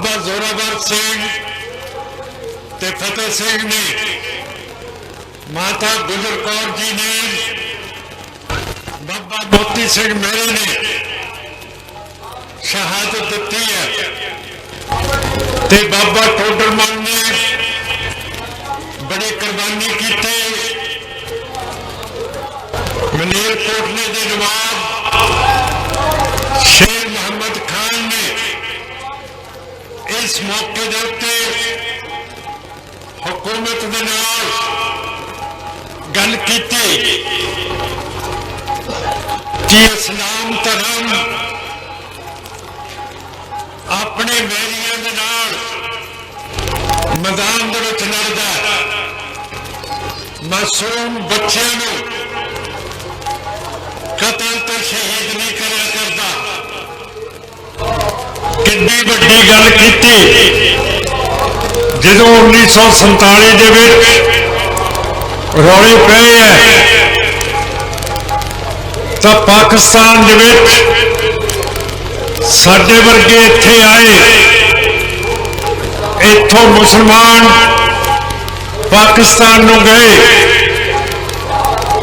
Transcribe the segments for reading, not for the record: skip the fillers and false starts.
बाबा जोरावर सिंह ते फतेह सिंह ने, माता गुजर कौर जी ने, बाबा मोती सिंह मेरे ने शहादत दी है ते बाबा टोडरमल ने बड़ी कुर्बानी की। मलेरकोटले के नवाब शेर मोहम्मद खान ने इस मौके के उत्ते हुकूमत के नाल गल की कि इस्लाम धर्म अपने वैरियों के नाल मैदान दे विच लड़दा, मासूम बच्चों को कतल तो शहीद नहीं करा करता। कितनी बड़ी गल की जो 1947 दे विच रौले पे है तो पाकिस्तान दे विच साडे वर्गे इत्थे आए, इत्थों मुसलमान पाकिस्तान नूं गए,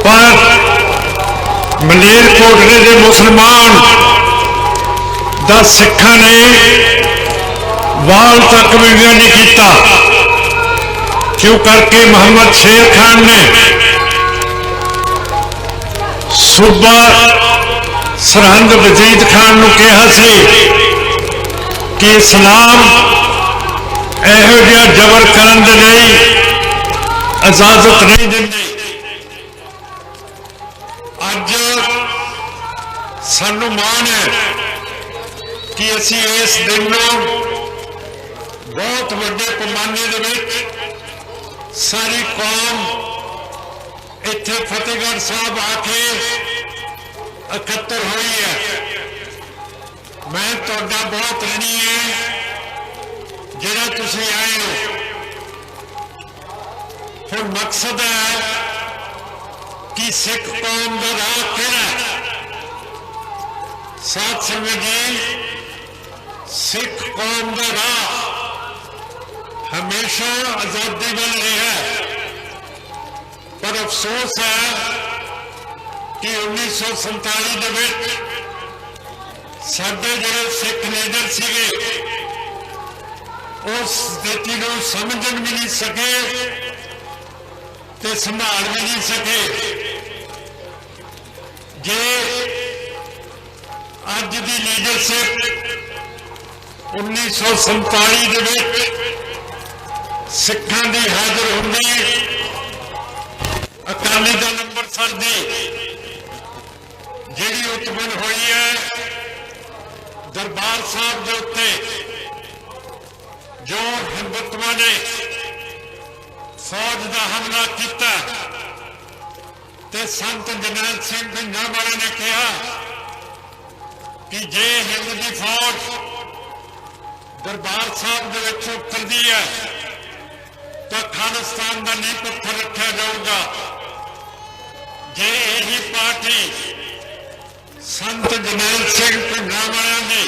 पर मलेरकोटले के मुसलमान दा सिखां ने वाल तक भी नहीं किया। क्यों करके मोहम्मद शेर खान ने सूबा सरहंद वजीद खान नूं कहा सी कि इस्लाम इहो जिहा जबर करन दे लई इजाजत नहीं दिंदी। अज सानू मान है कि असी इस दिन बहुत बड़े पैमाने दे विच सारी कौम इत्थे फतेहगढ़ साहब आके इकट्ठर हुई है। मैं तुहाडा बहुत ऋणी है जिहड़ा तुसीं आए हो। हुण मकसद है कि सिख कौम का राह किहड़ा है। साध संगत जी, सिख कौम का राह हमेशा आजादी वाल रहा है, पर अफसोस है कि 1947 दे विच साडे जिहड़े सिख लीडर सीगे उस स्थिति को समझन भी नहीं सके ते संभाल भी नहीं सके। जे अज की लीडरशिप 1947 दे विच सिखां दी हाजिर होंदी, अकाली दल अंमृतसर दी जिहड़ी उत्पन्न हुई है दरबार साहब के उत्ते, जो हिंदुत्व ने फौज का हमला किया ते संत जरनैल सिंह भिंडावाले ने कहा कि जे हिंद की फौज दरबार साहब के विच उतरदी है तो खालिस्तान का नींह पत्थर रखा जाऊगा। जे यही पार्टी संत जरनैल सिंह भिंडावाले ने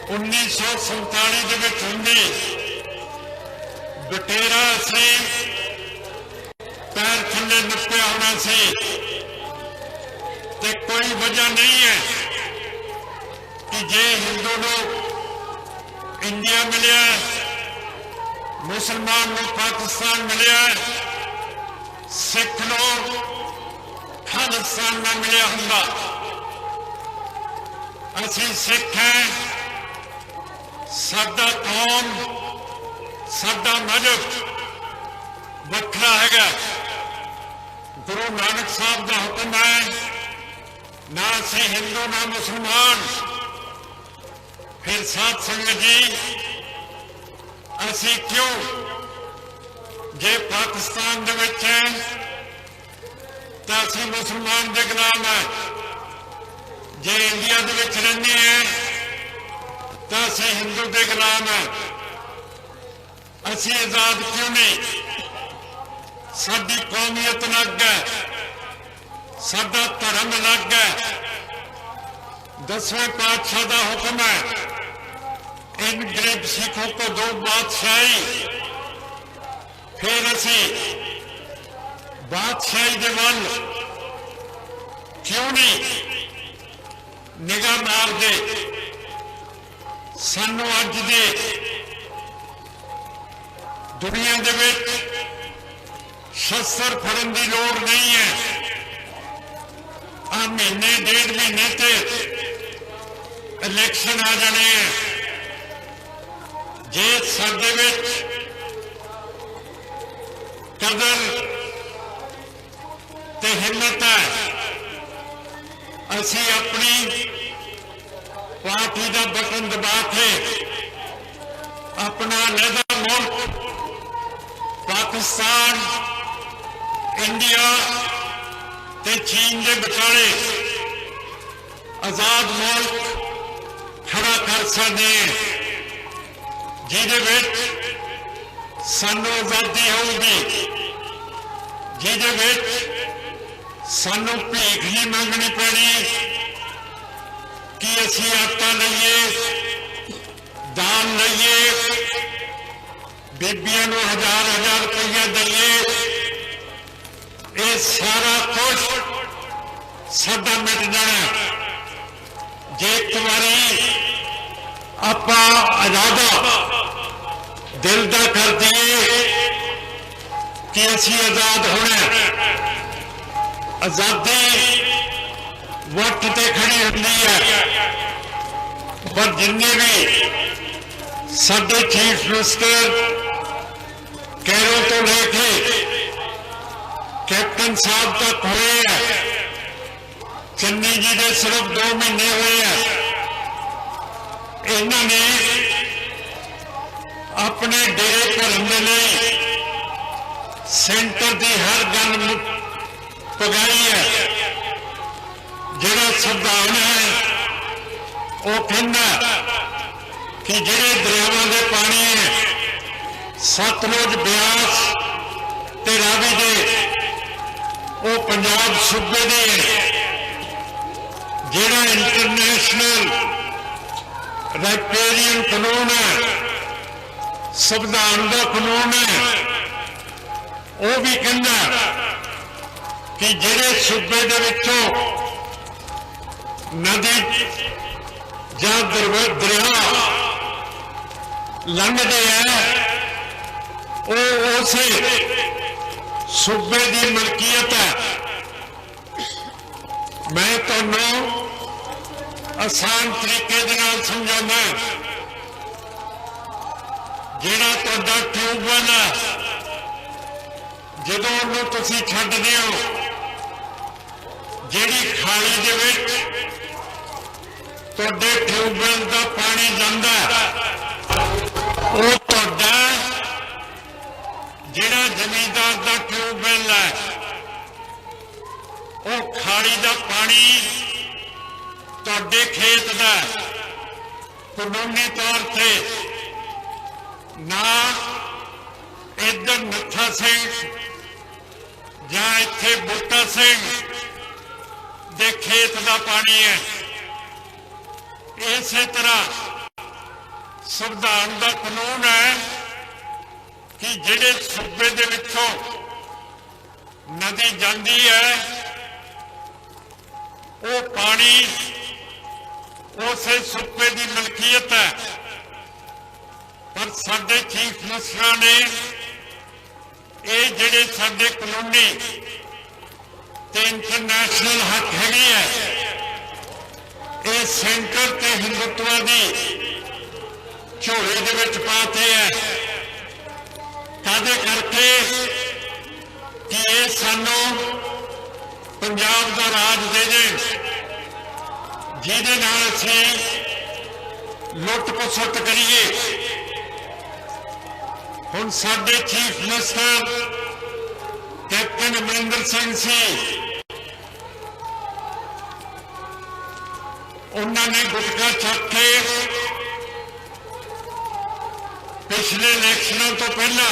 1947 के विच हुंदी, बटेरा से पैर थले नप्पिया होना सी ते कोई वजह नहीं है कि जे हिंदू लोग इंडिया मिलिया, मुसलमान लोग पाकिस्तान मिलिया, सिख लोग खालिस्तान में मिलिया होंदा। असी सिख हैं, साडा कौम साडा मजहब वखरा है। गुरु नानक साहब का हुक्म है ना असी हिंदू ना मुसलमान। फिर साध संगत जी, असी क्यों जे पाकिस्तान दे विच है तो असी मुसलमान के गुलाम है, जे इंडिया दे विच रहंदे हैं तो असी हिंदू के गुलाम है। असी आजाद क्यों नहीं? साडी कौमियत अलग है, साडा धर्म अलग है। 10वें पातशाह का हुक्म है इन गरीब सिखों को दो बादशाही, फिर असी बादशाही दे वल क्यों नहीं निगाह मारते। सानू अज दे दुनिया दे विच शस्त्र फड़न की लोड़ नहीं है। आ महीने डेढ़ महीने ते इलेक्शन आ जाने हैं। जे साडे विच कदर ते हिम्मत है, असी अपनी पार्टी का बटन दबा के अपना अलहदा मुल्क पाकिस्तान, इंडिया ते चीन के विचाले आजाद मुल्क खड़ा कर सकते हैं, जिहदे विच सानू आजादी होगी, जिहदे विच सानू भीख नहीं मंगनी पैनी कि असी आटा लईए, दान लईए, बीबियां नूं 1000-1000 रुपया दईए। ये सारा कुछ साडा मिट जाना जे एक बारी आपां इरादा दिल दा कर दईए कि असी आजाद होना। आजादी वक्त ते खड़ी होती है, पर जिन्ने भी साडे चीफ मिनिस्टर कैरो तो लेके कैप्टन साहब तक हुए हैं, चन्नी जी ने सिर्फ 2 महीने हुए हैं। इन्होंने अपने डेरे भरन के लिए सेंटर की हर गल पगाई है। जिहड़ा संविधान है वो कहता कि जिहड़े दरियावां दे पानी है, सतलुज, ब्यास ते रावी दे, वो पंजाब सूबे दे है। जिहड़ा इंटरनेशनल राइपेरियन कानून है, संविधान का कानून है, वो भी कहता कि जिहड़े सूबे दे विचों नदी या दरिया लंघते हैं, वो उस सूबे की मलकीयत है। मैं तुहानूं आसान तरीके दे नाल समझाना। जिहड़ा तुहाडा ट्यूबवैल है, जदों उहनूं तुसीं छड्डदे हो, जिहड़ी खाली दे विच तुहाडे ट्यूबवैल का पानी जांदा है, वो तुहाडा जिहड़ा जमींदार का ट्यूबवैल है, वो खाली का पानी तुहाडे खेत का कानूनी तौर से ना इधर नत्था सिंह या इत्थे बूटा सिंह दे खेत का पानी है। इसी तरह संविधान का कानून है कि जिहड़े सूबे दे विचों नदी जाती है, वो पानी उस सूबे की मलकीयत है। पर साडे चीफ मिनिस्टर ने ये जिहड़े साडे कानूनी ते इंटरनेशनल हक हैगे है, ये सेंटर ते हिंदुत्व की झोले दे विच पाते हैं। कादे करके कि ये सानू पंजाब का राज दे देण, जिहदे नाल असीं लुट खसुट करिए। हुण साडे chief minister captain Amarinder Singh सी, उन्होंने गुटका चक के पिछले इलेक्शनों तो पहला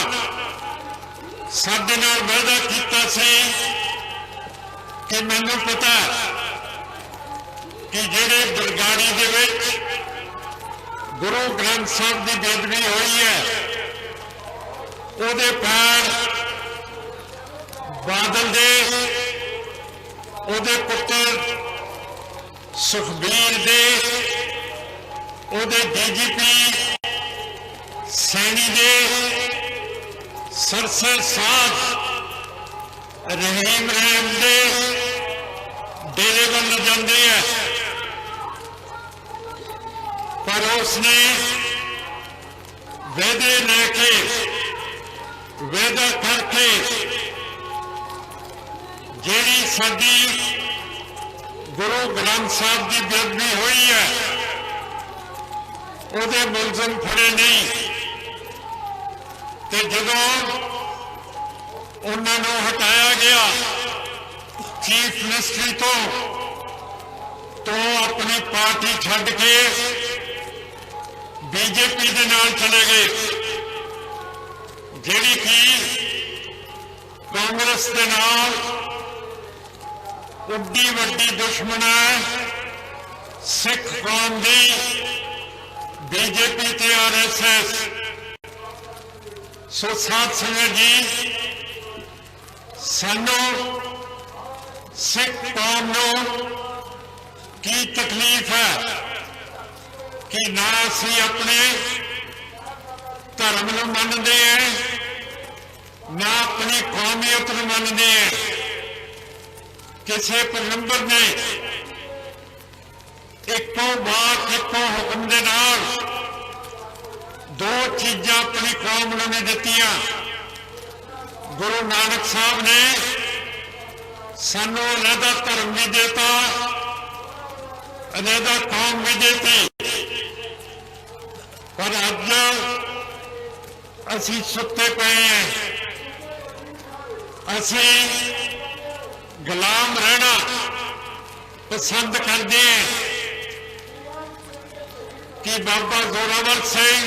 साडे नाल वादा कीता सी कि मैनूं पता कि जिहड़े बरगाड़ी दे विच गुरु ग्रंथ साहब की बेदबी हुई है, ਉਹਦੇ पैर बादल दे, ਉਹਦੇ पुत्र सुखबीर दे, ਉਹਦੇ DGP सैनी दे सरसर साथ रहीम रहम दे डेरे बन जाते हैं, पर उसने वेदे लेके वेदा करके जेड़ी साडी गुरु ग्रंथ साहब की बेदबी हुई है ਉਹਦੇ मुलजम फड़े नहीं, ते जदों उन्होंने हटाया गया चीफ मिनिस्ट्री तो अपनी पार्टी छड्ड के बीजेपी के नाल चले गए, जिहड़ी कि कांग्रेस के नाल उड्डी वड्डी दुश्मन है सिख कौम की, बीजेपी ते RSS। सो साध संगत जी, सानू सिख कौम नूं की तकलीफ है कि ना असी अपने धर्म नूं मनदे हैं, ना अपनी कौमियत नूं मनदे हैं। किसी पैगंबर ने इको बात इको हुक्म दे नाल दो चीज़ां अपनी कौम नूं नहीं दित्तियां। गुरु नानक साहब ने सानू अलहदा धर्म भी देता, अलहदा कौम भी देती, पर अज असी सुते पे हैं। असी गुलाम रहना पसंद करते हैं कि बाबा जोरावर सिंह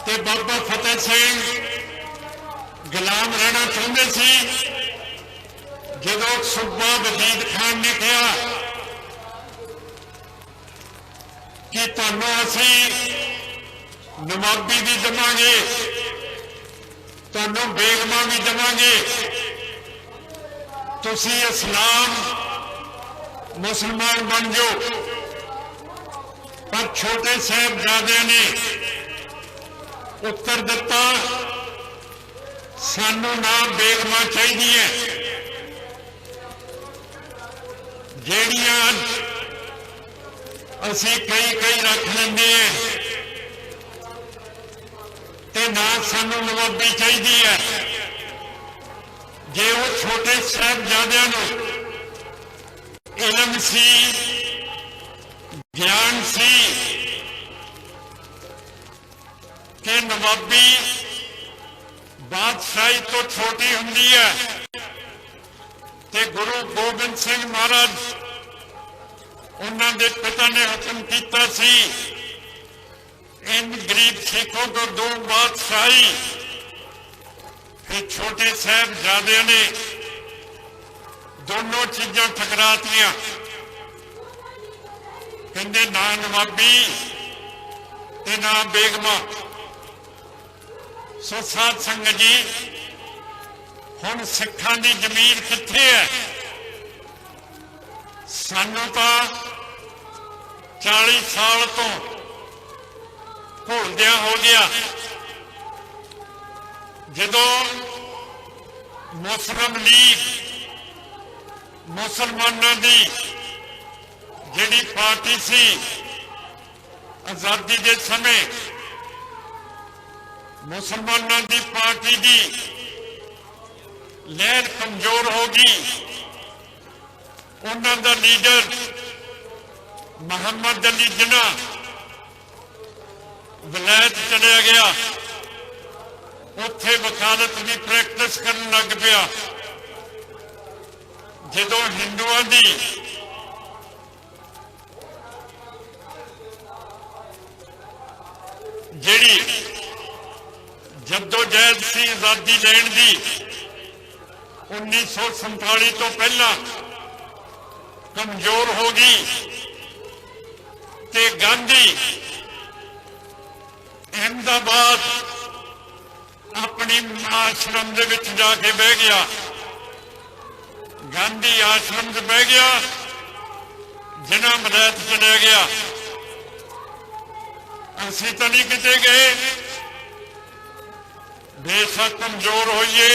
ते बाबा फतेह सिंह गुलाम रहना चाहते सी। जदों सूबा वजीद खान ने कहा कि तुहानू असी नवाबी भी देवांगे, तुहानू बेगमा भी देवांगे, तुसी इस्लाम मुसलमान बन जाओ। पर छोटे साहिबजादे ने उत्तर दिता, सानू ना बेगमा चाहिए, जेड़ियां असी कई रख लेंगे हैं, ते ना सानू नवाबी चाहिए है। जे वो छोटे साहिबजादियां नूं इलम सी, ज्ञान सी कि नवाबी बादशाही तो छोटी हुंदी है, ते गुरु गोबिंद सिंह महाराज उन्होंने पिता ने हुक्म किया सी, इन गरीब सिखों को दो बादशाही। फिर छोटे साहिबजादे ने दोनों चीज़ां ठकरातियां, कहते ना नवाबी ते ना बेगमा। सो साध संगत जी, हुण सिखां दी जमीन कित्थे है? सानू तो 40 साल तो भुलदिया हो गया। जदों मुस्लिम लीग मुसलमानों की जिहड़ी पार्टी सी, आज़ादी के समय मुसलमानों की पार्टी की लहर कमजोर हो गई। उन्हों का लीडर मोहम्मद अली जिन्ना वलायत चलिया गया, उत्थे वकालत की प्रैक्टिस करन लग पिया। जदों हिंदुओं की जिहड़ी जद्दोजहद सी आज़ादी लैण दी 1947 तो पहला कमजोर हो गई, ते गांधी अहमदाबाद अपनी आश्रम दे विच जाके बह गया, गांधी आश्रम च बह गया, जिन्ना मदैत चले गया। असी तो नहीं किते गए, बेशक कमजोर होइए,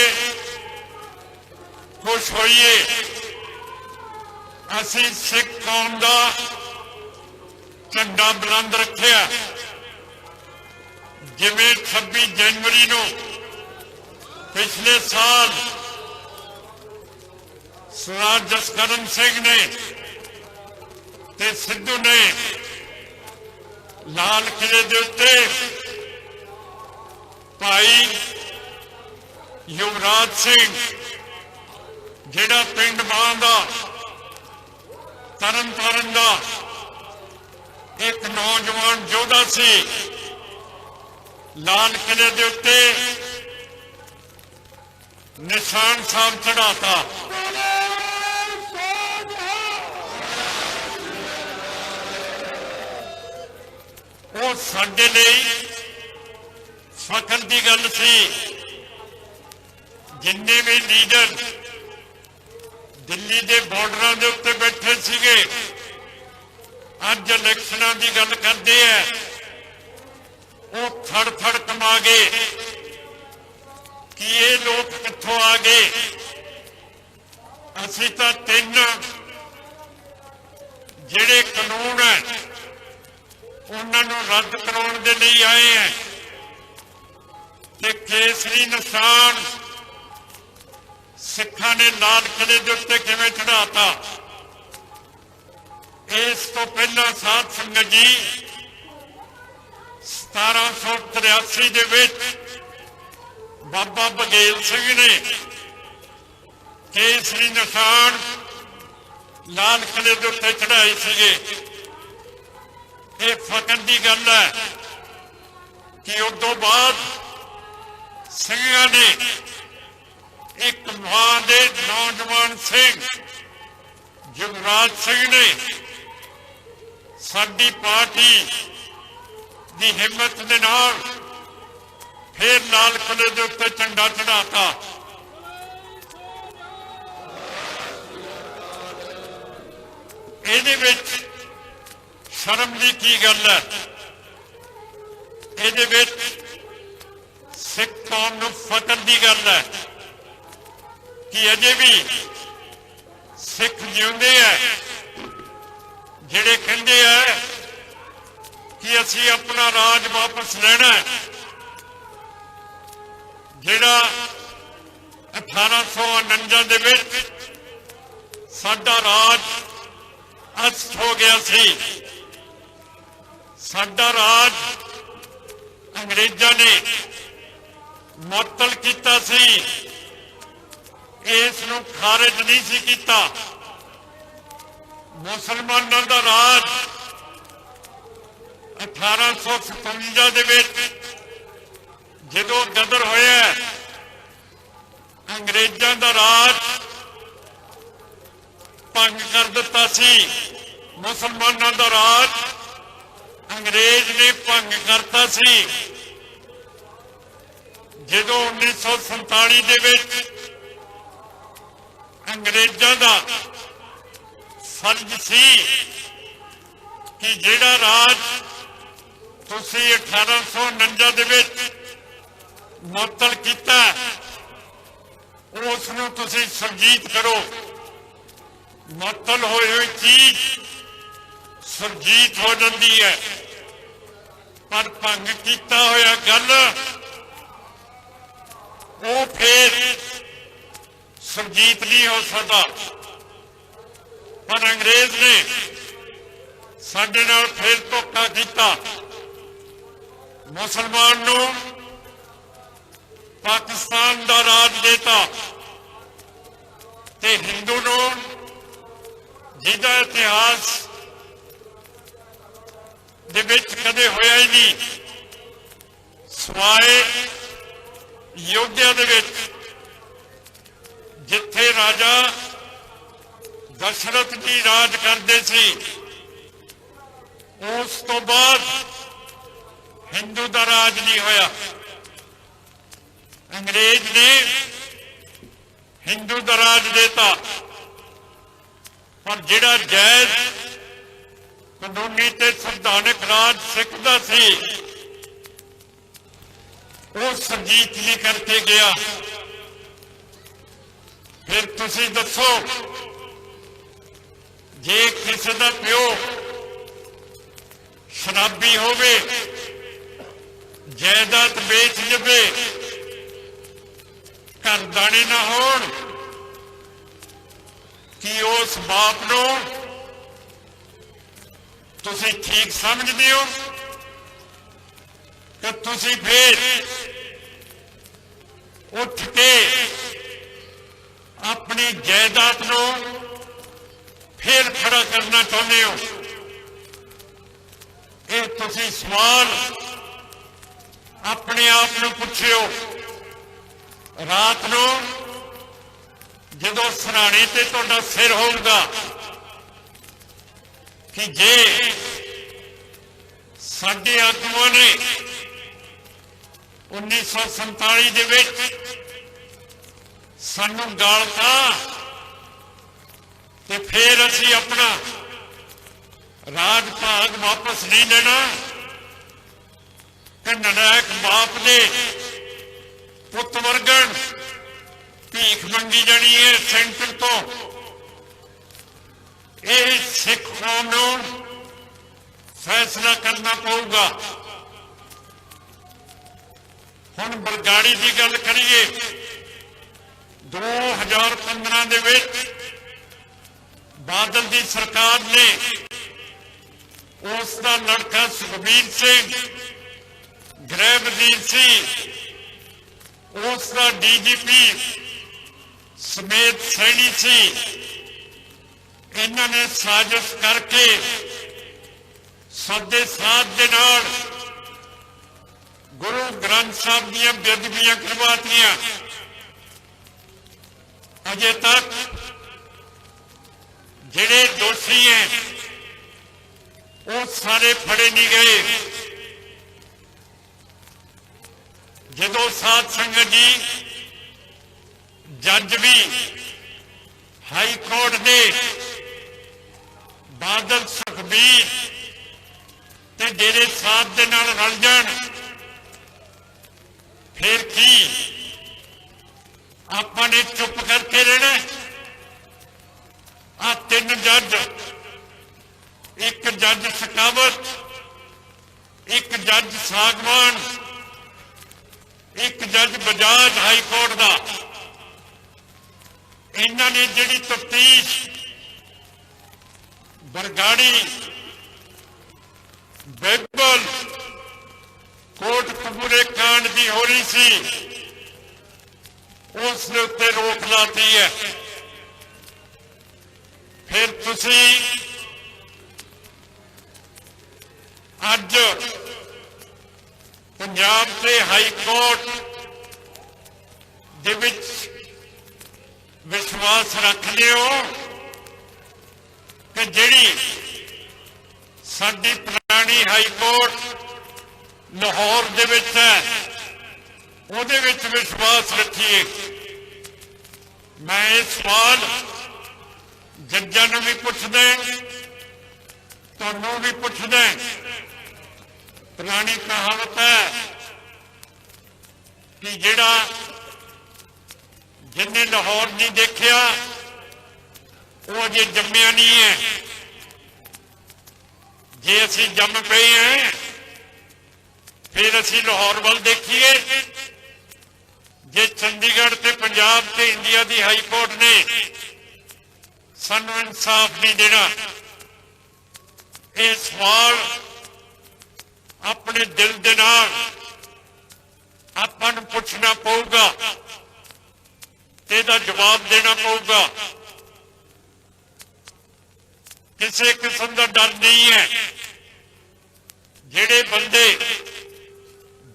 खुश होइए, असी सिख कौम का झंडा बुलंद रखिया। जिवें 26 जनवरी को पिछले साल सरदार जसकरण सिंह ने ते सिद्धू ने लाल किले के उत्ते भाई युवराज सिंह जिहड़ा पिंड बांदा तरन तारण का एक नौजवान योद्धा सी, लाल किले के उत्ते निशान साहब चढ़ाता। वो साडे लई फखर की गल सी। जिन्ने भी लीडर दिल्ली के बॉर्डर के उत्ते बैठे सीगे, अज इलैक्शनां की गल करते हैं, वो थड़ थड़ कमा गए कि ये लोग कित्थों आ गए। असी तो 3 जिहड़े कानून है उन्होंने रद्द कराने के लिए आए हैं कि केसरी निशान सिखा ने लाल किले के उत्ते किवें चढ़ाता। इस तो पहला साध संगत जी 1783 दे विच बाबा बघेल सिंह ने केसरी निशान लाल किले के उत्ते चढ़ाए सीगे। ये फखर की गल है कि उस तो बाद सिंघां ने एक मां दे नौजवान सिंह युवराज सिंह ने साडी पार्टी की हिम्मत दे नाल फिर लाल किले के उत्ते झंडा चढ़ाता। इहदे विच शर्म की की गल है? इहदे विच सिख कौम नूं फखर की गल है कि अजे भी सिख जिउंदे है, जिहड़े कहंदे है कि असी अपना राज वापस लेना है। जिहड़ा 1849 दे विच साडा राज अस्त हो गया सी, साडा राज अंग्रेजां ने मुअत्तल कीता सी, इस नूं खारिज नहीं सी कीता। मुसलमानों का राज 1857 दे विच जदों गदर होया, अंग्रेजां दा राज भंग कर दिता सी। मुसलमानों का राज अंग्रेज ने भंग करता सी। जदों 1947 दे विच अंग्रेजां दा फर्ज सी कि जिहड़ा राज तुसीं 1849 दे विच मुअत्तल कीता, उस नूं तुसीं सुरजीत करो। मुअत्तल होई हुई चीज सुरजीत हो जाती है, पर भंग कीता होया गल वो फिर सुरजीत नहीं हो सकता। पर अंग्रेज ने साडे नाल फिर धोखा कीता। मुसलमान नूं पाकिस्तान दा राज देता ते हिंदू नूं जिहदा इतिहास दे विच कदे होया ही नहीं, सवाए योध्या दे विच जिथे राजा दशरथ जी राज करते सी। उस तो बाद हिंदू का राज नहीं होया। अंग्रेज ने हिंदू का राज देता, पर जिहड़ा जायज कानूनी ते संविधानिक राज सिख दा सी वो सरजीत नहीं करके गया। फिर तुसी दसो, जे किसी का प्यो शराबी होवे, जायदाद बेच जवे, घर दाने ना होण, कि उस बाप नूं तुसी ठीक समझदे हो कि तुसी फिर उठ के अपनी जायदाद नूं फिर खड़ा करना चाहते हो? ये तुसी सवाल अपने आप नूं पुछियो। रात नूं जदों सराणे ते तुहाडा सिर होगा कि जे साडे आगूआं ने 1947 दे विच सानू गालता ते फिर असी अपना राज भाग वापस नहीं लेना, कि नलायक बाप दे पुत वर्गन भीख मंगी जानी है सेंटर तो। यह सिख कौम नूं फैसला करना पऊगा। हुण बरगाड़ी की गल करिए, 2015 दे विच बादल की सरकार ने उसका लड़का सुखबीर सिंह गृह वजीर सी, उसका DGP समेत सैनी सी, इन्होंने साजिश करके सदे साथ दे नाल गुरु ग्रंथ साहब दीयां बेअदबियां करवातियां। अजे तक जिहड़े दोषी हैं वो सारे फड़े नहीं गए। जदों साध संगत जी जज भी हाई कोर्ट ने बादल सुखबीर ते डेरे साथ दे नाल रल जाण, फिर की आपां ने चुप करके रहना? आ 3 जज, एक जज सकावत, एक जज सागवान, एक जज बजाज हाई कोर्ट का, इन्होंने जिहड़ी तफ्तीश बरगाड़ी बैबल कोटकपूरे कांड की हो रही सी, उसके उत्ते रोक लाती है। फिर तुसी अज पंजाब के हाई कोर्ट दे विच विश्वास रखते हो कि जिहड़ी साडी पुरानी हाई कोर्ट लाहौर दे विच है उहदे विच विश्वास रखिए? मैं ये सवाल जज्जां नूं भी पुछदा, तुहानूं भी पुछदा। पुरानी कहावत है कि जिहड़ा जिन्हें लाहौर नहीं देखिया वो अजे जम्मिया नहीं है। जे असी जम पे हैं फिर असी लाहौर वाल देखिए। जे चंडीगढ़ ते पंजाब ते इंडिया की हाई कोर्ट ने सानू इंसाफ नहीं देना, ये सवाल अपने दिल दे नाल आपां नूं पुछना पऊगा, इसदा जवाब देना पऊगा। किसी किस्म का डर नहीं है। जिहड़े बंदे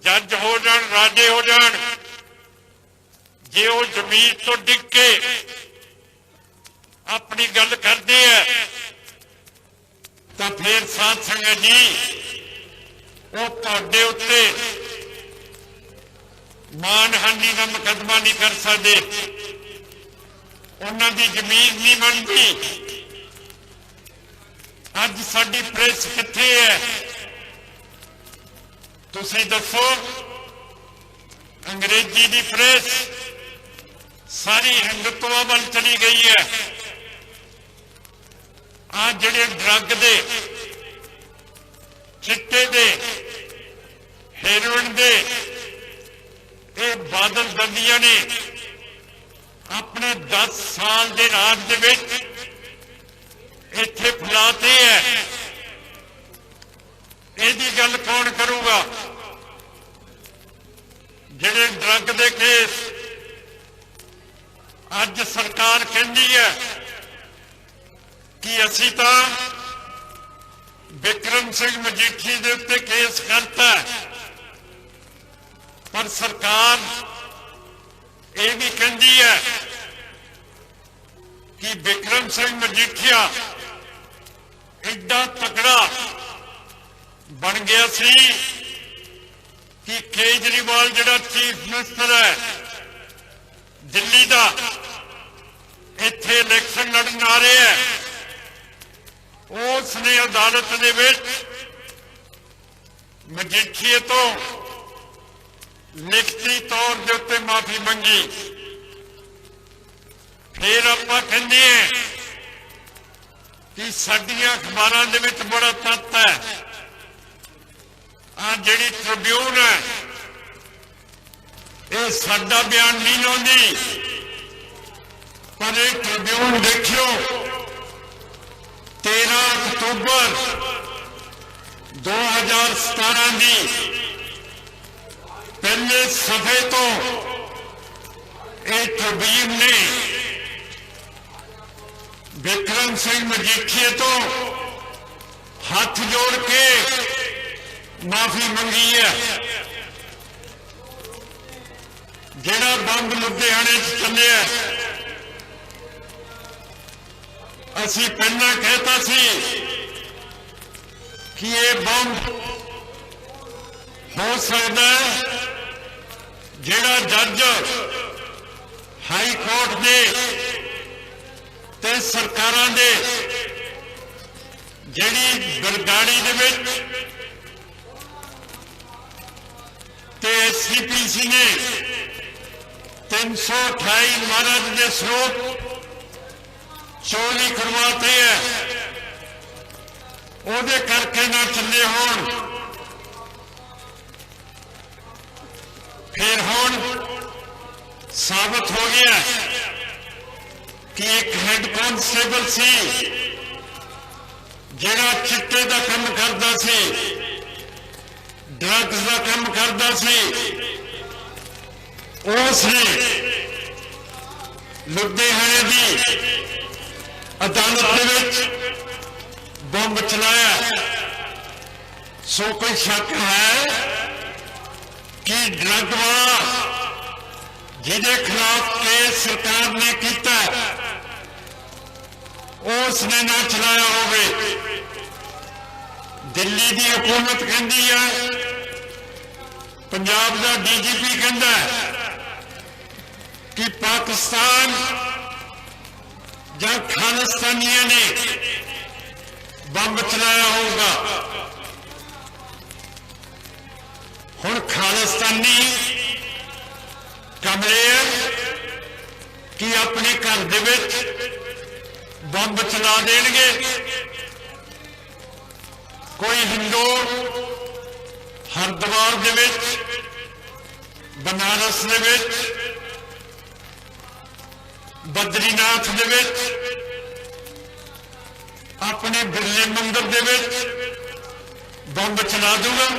जज हो जाण, राजे हो जाण, जे वो जमीन तो डिग के अपनी गल करते हैं तो फिर साध संगत जी वो तुहाडे उत्ते मानहानि का मुकदमा नहीं कर सकते, उन्हां दी जमीन नहीं बनती। अज साडी प्रेस कित्थे है तुसीं दसो। अंग्रेजी दी प्रेस सारी हिंदुत्व वाल चली गई है। आ जिहड़े ड्रग दे, चिट्टे दे, हेरोइन दे ये बादल दंदियां ने अपने 10 साल के राज दे विच इत्थे फैलाते है। इहदी गल कौन करूगा? जिहड़े ड्रग दे केस अज सरकार कहती है कि असीं तां बिक्रम सिंह मजीठी दे उत्ते केस करता है, पर सरकार ये भी कहती है कि बिक्रम सिंह मजीठिया एडा तकड़ा बन गया सी कि केजरीवाल जिहड़ा चीफ मिनिस्टर है दिल्ली का, इत्थे इलेक्शन लड़न आ रहे हैं, उसने अदालत दे विच मजीठीए तो लिखती तौर के उत्ते माफी मंगी। फिर आपां कहंदे हैं कि साडियां अखबारां दे विच बड़ा तत्त है। आ जिहड़ी ट्रिब्यून है ये साडा बयान नहीं लाउंदी, पर यह ट्रिब्यून देखियो 13 अक्तूबर 2017 की पहले सफे तो एक ट्रिब्यून ने बिक्रम सिंह मजीठिए तो हाथ जोड़ के माफी मंगी है। जिहड़ा बंब लुधियाने चले असी पहला कहता सी कि ये बंब हो सकता है जिहड़ा जज हाई कोर्ट दे ते सरकारां दे जिहड़ी बरगाड़ी दे विच ते SCPC ने 328 महाराज के स्रोत चोरी करवाते हैं, ओदे करके ना चले होण। फिर हुण साबित हो गया कि एक हेड कांस्टेबल सी जिहड़ा चिट्टे का काम करता सी, ड्रग्स का काम करता सी, उसने लुधियाने की अदालत दे विच बंब चलाया। सो कोई शक है कि ड्रग वाला जिहदे खिलाफ केस सरकार ने किया उसने ना चलाया होवे। दिल्ली की हुकूमत कहती है, पंजाब का DGP कहता है कि पाकिस्तान या खालिस्तानियों ने बंब चलाया होगा। हुण खालिस्तानी कमरे कि अपने घर दे विच बंब चला देंगे। कोई हिंदू हरिद्वार दे विच, बनारस दे विच, बद्रीनाथ दे विच, अपने बिरले मंदिर दे विच बंब चला दूंगा।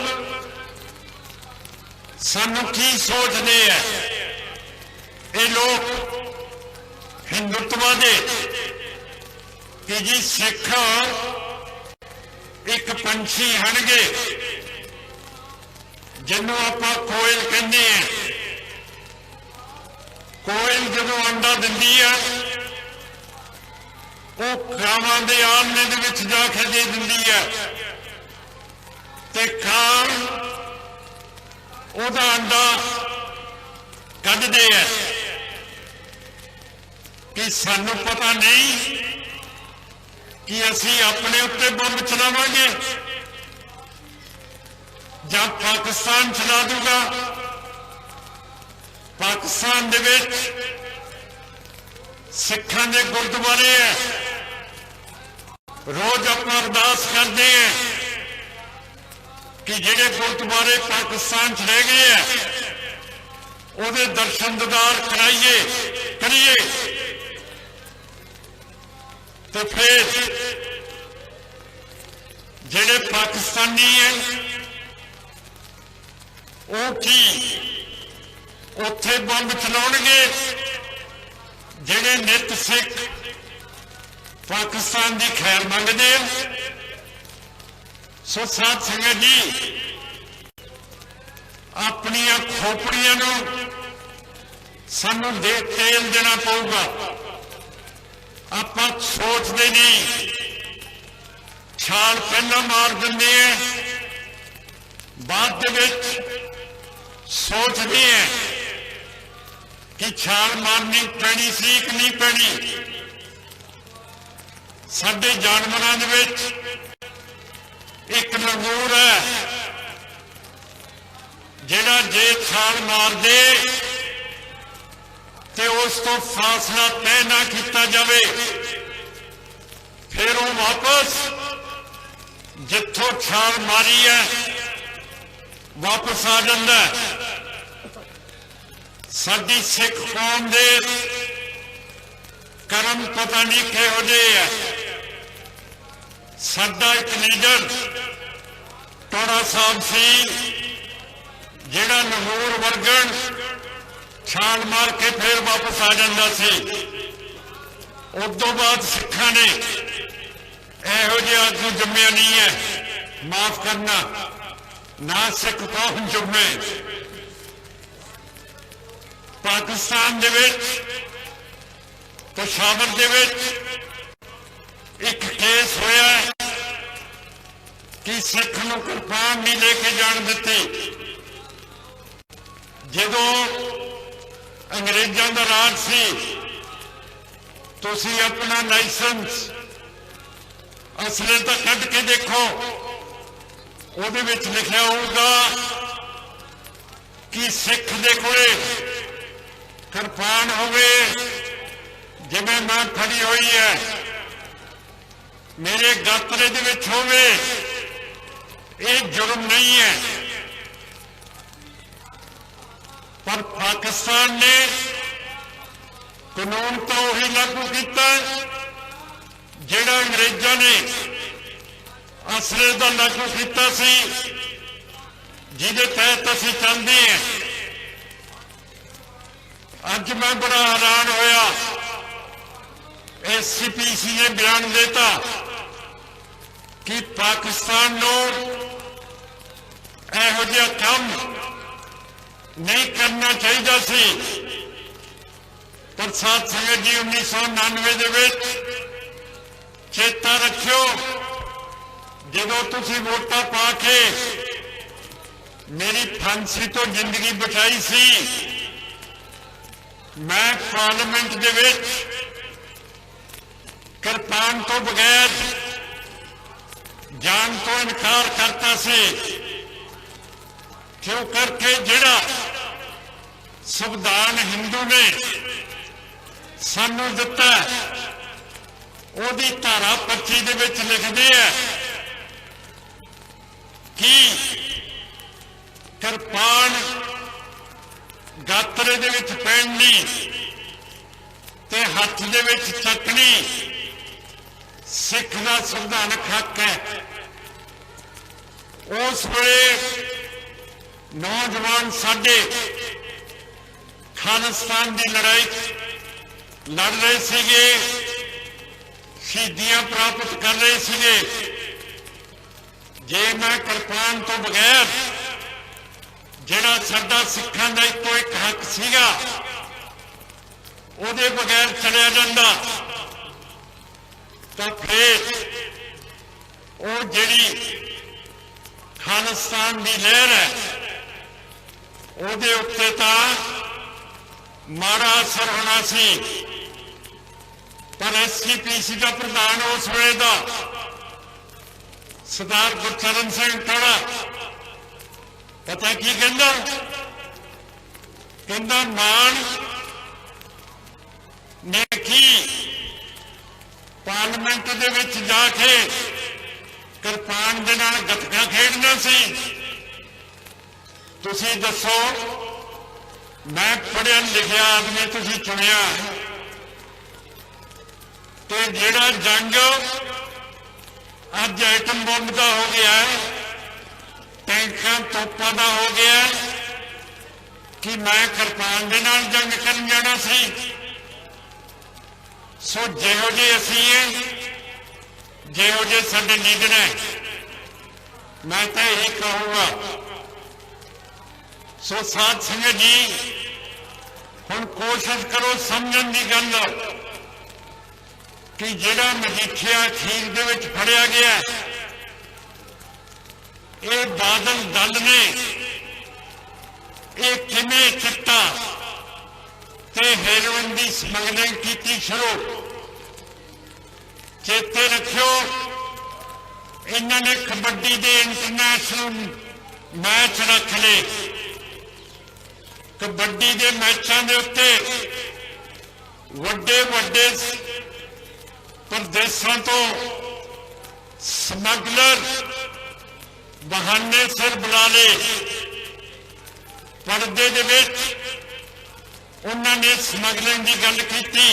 सानू की सोचते हैं ये लोग हिंदुत्व दे कि जी सिख एक पंछी हनगे जिन्हों आपां कोयल कहते हैं। कोयल जदों अंडा दिंदी है वो कावां दे आलने दे विच जा के दे दिंदी है ते कां ਉਹਦਾ ਅੰਡਾ ਕੱਢਦੇ ਆ ਕਿ ਸਾਨੂੰ ਪਤਾ ਨਹੀਂ कि असी अपने उत्ते बंब चलावांगे जां पाकिस्तान चला दूगा। पाकिस्तान दे विच सिखां दे गुरुद्वारे है, रोज अपना अरदास करते हैं कि जिहड़े गुरुद्वारे पाकिस्तान च रह गए हैं उहदे दर्शन दीदार कराइए करिए। तो फिर जिहड़े पाकिस्तानी है वो की उत्थे बंब चलाउणगे, जिहड़े नित सिख पाकिस्तान की खैर मंगते हैं। सो साध संगत जी अपनियां खोपड़ियां नूं सानूं तेल देना पऊगा। आप सोचते नहीं, छाल पहला मार देंगे हैं, बाद सोचते हैं कि छाल मारनी पैनी सी कि नहीं पैनी। साडे जानवरां दे विच एक लंगूर है जिहड़ा जे छाल मार दे ते उस तो फासला तय ना किया जाए फिर वो वापस जिथों छाल मारी है वापस आ जाता है। साडी सिख कौम दे कर्म पता नहीं किहो जिहे है। साडा एक लीडर टोड़ा साहब सी जिहड़ा लंगूर वर्गण छाल मार के फिर वापस आ जाता सी। उस तो बाद सिखा ने इहो जिहा आगू जम्मिया नहीं है, माफ करना ना सिख कौम जम्मे। पाकिस्तान दे विच पेशावर दे विच एक केस होया कि सिख नूं किरपान नहीं लेके जाण दित्ती। जदों अंग्रेजों का राज सी तुसी अपना लाइसेंस असले तो कढ़ के देखो, उहदे विच लिखिया होगा कि सिख दे कोले किरपान होवे जिवें मां खड़ी हुई है, मेरे गातरे दे विच होवे, ये जुर्म नहीं है। पर पाकिस्तान ने कानून तो वही लागू किया जिहड़ा अंग्रेजों ने असले का लागू किया सी, जिहदे तहत असीं चलते हैं। अज मैं बड़ा हैरान होया, SCPC ने बयान देता कि पाकिस्तान नूं इहो जिहा काम नहीं करना चाहिए सी। पर साथ संगत जी 1999 चेता रखियो जदों तुसीं वोटां पा के मेरी फांसी तो जिंदगी बचाई सी, मैं पार्लियामेंट दे विच किरपान तो बगैर जान तो इनकार करता सी। क्यों करके जिहड़ा संविधान हिंदू ने सानू दिता ओदी धारा 25 दे विच लिखदे है कि किरपान गातरे दे विच पहननी ते हथ दे विच चकनी सिख दा संविधानक हक है। उस वेले नौजवान साडे खालिस्तान की लड़ाई लड़ रहे सीगे, शहीदियां प्राप्त कर रहे सीगे। जे मैं किरपान तो बगैर जिहड़ा साडा सिखां दा इक्को एक हक सीगा उहदे बगैर चलिया जांदा तो फिर वो जिहड़ी खालिस्तान की लहर है ਉਹਦੇ ਉੱਤੇ ਤਾਂ ਮਾੜਾ ਅਸਰ ਹੋਣਾ ਸੀ, पर SCPC का प्रधान उस वे का सरदार गुरचरण सिंह थोड़ा पता की कहता मान ने की पार्लियामेंट दे विच जाके किरपान दे नाल गतका खेडना सी। तुसी दसो, मैं पढ़िया लिखिया आदमी तुसी चुनिया तो जिहड़ा जंग अज एटम बंब का हो गया है, टैंकां तोपां का हो गया है, कि मैं किरपान दे नाल जंग करन जाना सी। सो जिहो जे असीं हैं, जिहो जे साडे लीडर है, मैं तो यही कहूँगा। सो साध संगत जी, हुण कोशिश करो समझण दी गल कि जिहड़ा मजीठिया अखीर दे विच फड़िया गया, ये बादल दल ने ये किवें चिट्टा ते हेरोइन की समगलिंग की शुरू। चेते रखियो, इन्होंने कबड्डी के इंटरनेशनल मैच रख ले। कबड्डी के मैचों के उत्ते वड्डे वड्डे प्रदेशों तो स्मगलर बहाने सिर बुला ले। पर्दे दे विच उन्होंने स्मगलिंग की गल की,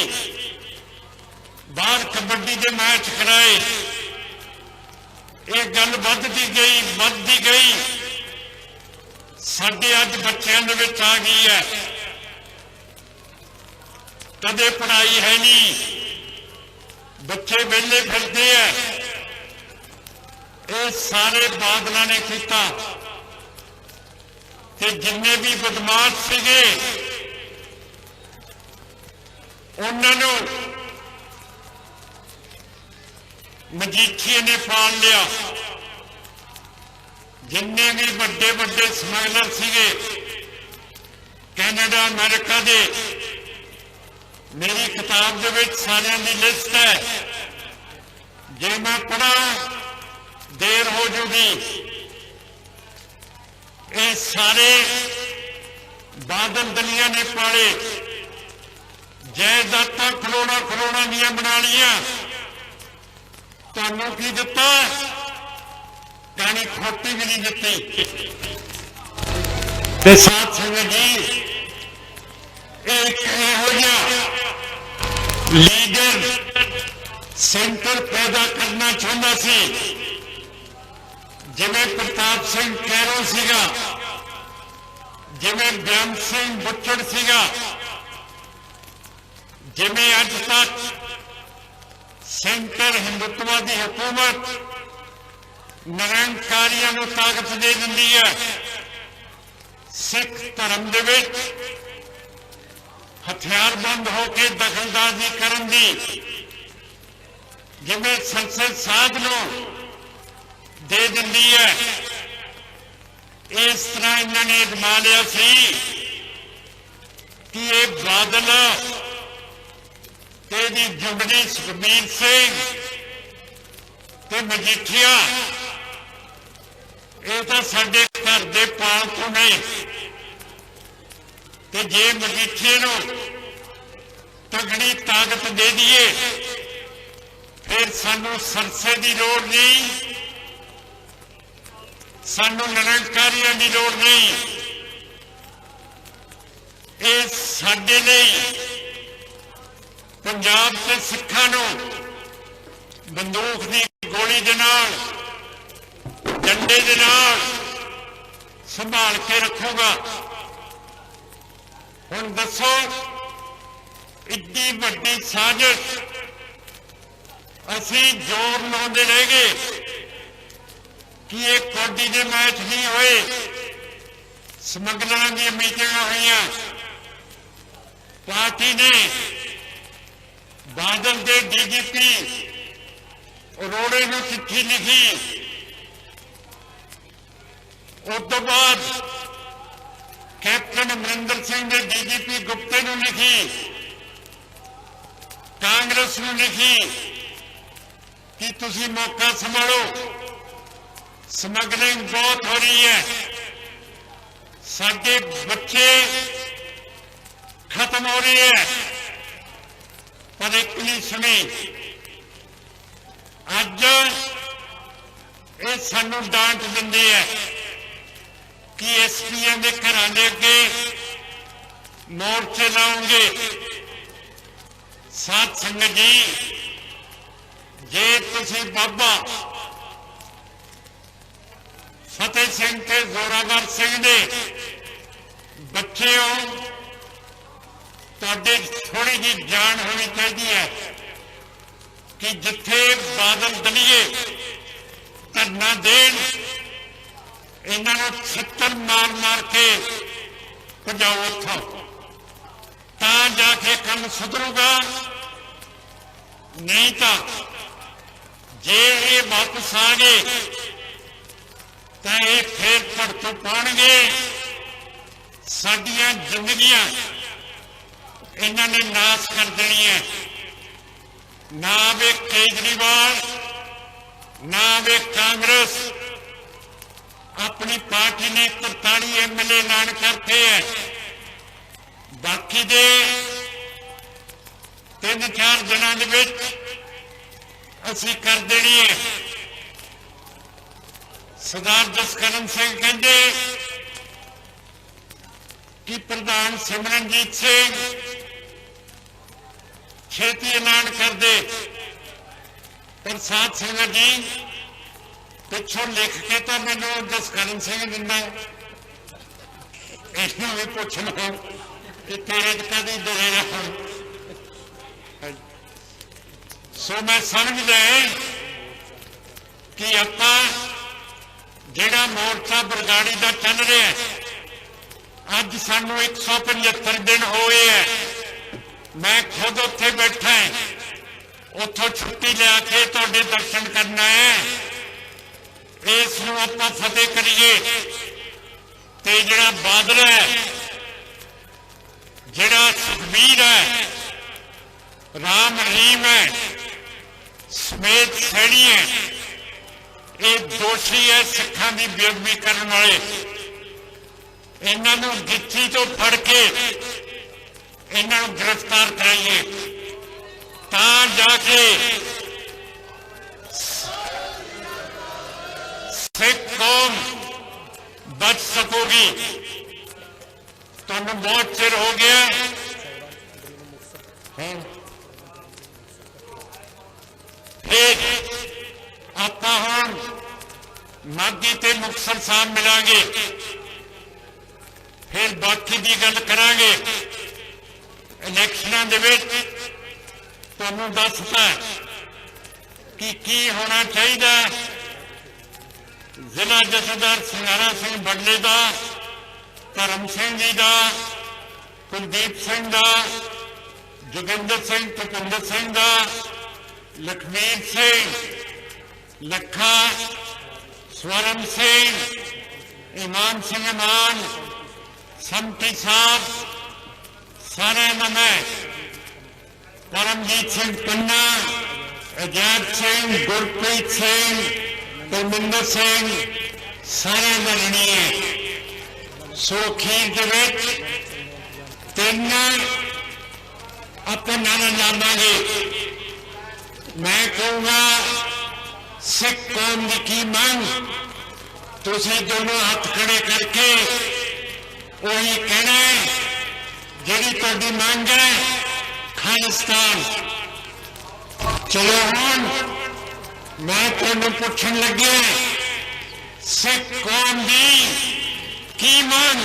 बाहर कबड्डी के मैच कराए। ये गल बढ़ती गई साडे अज बच्चों दे विच आ गई है। कदे पढ़ाई है नहीं, बच्चे वेले फिरते हैं। ये सारे बादलों ने किया कि जिन्ने भी बदमाश सीगे उन्होंने मजीठिए ने पाल लिया। जिन्ने भी बड़े बड़े स्मगलर सीगे कैनेडा अमेरिका के, मेरी किताब दे विच सारियां दी लिस्ट है। जे मैं पढ़ा देर हो जूगी। ये सारे बादल दलिया ने पाले, जायदादां करोड़ां करोड़ां दियां बना लिया। तुहानूं की दिता? कहनी खोटी भी नहीं दिती। ते साथ संगत जी, एक इहो जिहा लीडर सेंटर पैदा करना चाहता सी, जिवें प्रताप सिंह कैरो सीगा, जिवें बेअंत सिंह बुच्चड़ सीगा, जिवें अज तक सेंटर हिंदुत्ववादी हुकूमत निरंकारियों को ताकत दे दी है। सिख धर्म दे विच हथियारबंद होकर दखलंदाजी करन दी, जिवें संसद साध नूं दे दी है, इस तरह इन्होंने अजमा लिया सी कि ये बादल तेरी जुगनी सुखबीर सिंह ते मजीठिया ये तो साडे घर दे पालतू ने। ते जे मजीठिए नूं तगड़ी ताकत दे दिए, फिर सानू सरसे की लोड़ नहीं, सानू निरंकारियों की लोड़ नहीं। ये साडे लई पंजाब के सिखां नूं बंदूक की गोली दे नाल, डंडे दे नाल संभाल के रखूगा। हुण दसो, इड्डी वड्डी साजिश असी जोर लाउंदे रह गए कि ये कबड्डी के मैच नहीं होए, स्मगलरां दी मीटिंग हुई। पार्टी ने बादल के DGP अरोड़े को चिट्ठी लिखी। उस तो बाद ਕੈਪਟਨ ਅਮਰਿੰਦਰ ਸਿੰਘ ਨੇ ਡੀਜੀਪੀ ਗੁਪਤੇ ਨੂੰ ਲਿਖੀ, ਕਾਂਗਰਸ ਨੂੰ ਲਿਖੀ कि तुसी मौका संभालो, स्मगलिंग बहुत हो रही है, साडे बच्चे खत्म हो रही है। पर एक नहीं सुनी, अज ये सानू डांट दिंदे है कि एसपीएम के घरां दे अगे मोर्चे लाओगे। साध संगत जी, जे तुसी बाबा फतेह सिंह ते जोरावर सिंह दे बच्चे हो, तुहाडे थोड़ी जी जान होनी चाहिए है कि जिथे बादल दलिए धरना देन, इन्हां नूं छत्तर मार मार के भजाओ उठो, तां जाके काम सुधरूगा। नहीं तो जे ये वापस आ गए तो ये फिर भड़क पाएंगे, साडियां जिंदगियां इन्होंने नाश कर देनी है। ना वे केजरीवाल ना वे कांग्रेस अपनी पार्टी ने 43 MLA ऐलान करते हैं, बाकी दे 3-4 दिनों के असी कर देनी है। सरदार जसकरण सिंह कहते कि प्रधान सिमरनजीत सिंह छेती ऐलान कर दे, पर साध संगत जी पिछों लिख के तो मैनू जसकरण सिंह दिंदा, इसनूं भी पुछ लो कि तेरे कदी डरेगा। सो मैं समझदा कि आपां जिहड़ा मोर्चा बरगाड़ी का चल रहा है, अज सानू 175 दिन होए है। मैं खुद उत्थे बैठा है, उथों छुट्टी लिया के तुहाडे दर्शन करना है। इस नूं आपां फतेह करिए ते जिहड़ा बादल है, जिहड़ा सुखबीर है, राम रहीम है, समेत सैनी है, ये दोषी है सिखा की बेअदबी करने वाले। इन्हों गिट्ठी तो फड़ के इन्हों गिरफ्तार कराइए, तां जाके सिख कौम बच सकोगी। तुहानूं बहुत चिर हो गया है, आप हम माघी ते मुक्तसर साहब मिलांगे, फिर बाकी की गल करांगे। इलैक्शनां दे विच तुहानूं दसदा कि की होना चाहिए। जिला जथेदार संगारा सिंह बडले दा, धर्म सिंह जी का, कुलदीप सिंह का, जोगिंदर सिंह भुपिंदर सिंह का, लखमीर सिंह, लखा, स्वरण सिंह, ईमान सिंह ईमान, समटी साहब, सारे का मैं, परमजीत सिंह पन्ना, अजैब सिंह, गुरप्रीत सिंह, परमिंदर सिंह, सारे का रणी है। सो अखीर के विच 3 अपन नारे लावांगे। मैं कहूँगा सिख कौम की मंग, तुसीं दोनों हाथ खड़े करके वही कहना है जिहड़ी तुहाडी मंग है, खालिस्तान। चलो हुण मैं तुहानूं पुछण लग्या, सिख कौम की मंग,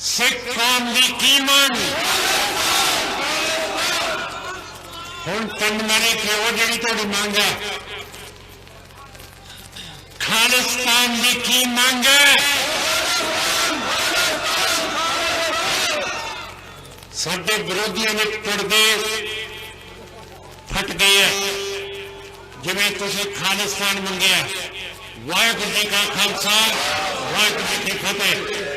सिख कौम की मंग। हुण 3 महीने क्यों जी तुहाडी मंग है, खालिस्तान की मंग है। साडे विरोधियों ने पुरदे फट गए है, जिवें तुसीं खालिस्तान मंगिया। वाहिगुरू जी का खालसा। ਵਾਹਿਗੁਰੂ ਜੀ ਕੀ ਫਤਿਹ।